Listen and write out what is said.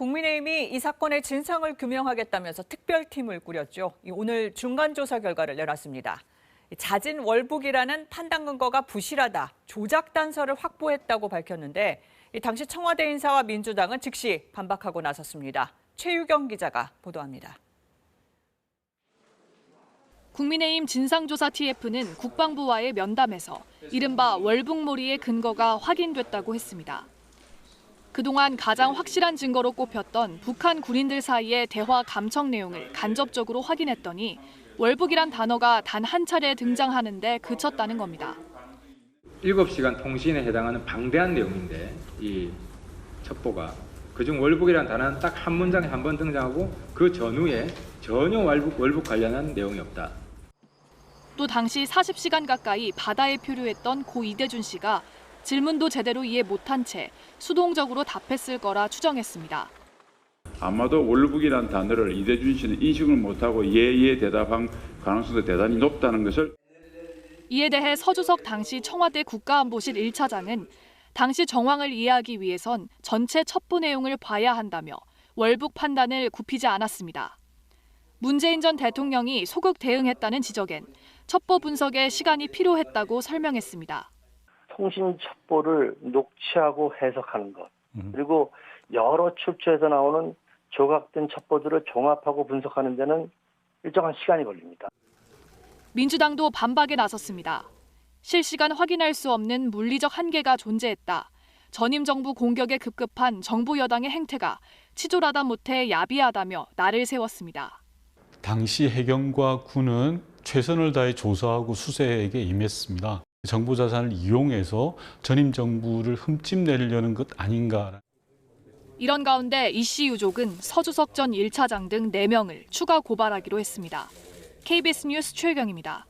국민의힘이 이 사건의 진상을 규명하겠다면서 특별팀을 꾸렸죠. 오늘 중간조사 결과를 내놨습니다. 자진 월북이라는 판단 근거가 부실하다, 조작 단서를 확보했다고 밝혔는데 당시 청와대 인사와 민주당은 즉시 반박하고 나섰습니다. 최유경 기자가 보도합니다. 국민의힘 진상조사 TF는 국방부와의 면담에서 이른바 월북몰이의 근거가 확인됐다고 했습니다. 그동안 가장 확실한 증거로 꼽혔던 북한 군인들 사이의 대화 감청 내용을 간접적으로 확인했더니 월북이란 단어가 단 한 차례 등장하는 데 그쳤다는 겁니다. 7시간 통신에 해당하는 방대한 내용인데 이 첩보가 그중 월북이란 단어는 딱 한 문장에 한 번 등장하고 그 전후에 전혀 월북 관련한 내용이 없다. 또 당시 40시간 가까이 바다에 표류했던 고 이대준 씨가 질문도 제대로 이해 못한 채 수동적으로 답했을 거라 추정했습니다. 아마도 월북이란 단어를 이대준 씨는 인식을 못하고 예예 대답한 가능성도 대단히 높다는 것을. 이에 대해 서주석 당시 청와대 국가안보실 1차장은 당시 정황을 이해하기 위해선 전체 첩보 내용을 봐야 한다며 월북 판단을 굽히지 않았습니다. 문재인 전 대통령이 소극 대응했다는 지적엔 첩보 분석에 시간이 필요했다고 설명했습니다. 통신 첩보를 녹취하고 해석하는 것, 그리고 여러 출처에서 나오는 조각된 첩보들을 종합하고 분석하는 데는 일정한 시간이 걸립니다. 민주당도 반박에 나섰습니다. 실시간 확인할 수 없는 물리적 한계가 존재했다. 전임 정부 공격에 급급한 정부 여당의 행태가 치졸하다 못해 야비하다며 날을 세웠습니다. 당시 해경과 군은 최선을 다해 조사하고 수색에 임했습니다. 정부 자산을 이용해서 전임 정부를 흠집내려는 것 아닌가. 이런 가운데 이 씨 유족은 서주석 전 1차장 등 4명을 추가 고발하기로 했습니다. KBS 뉴스 최유경입니다.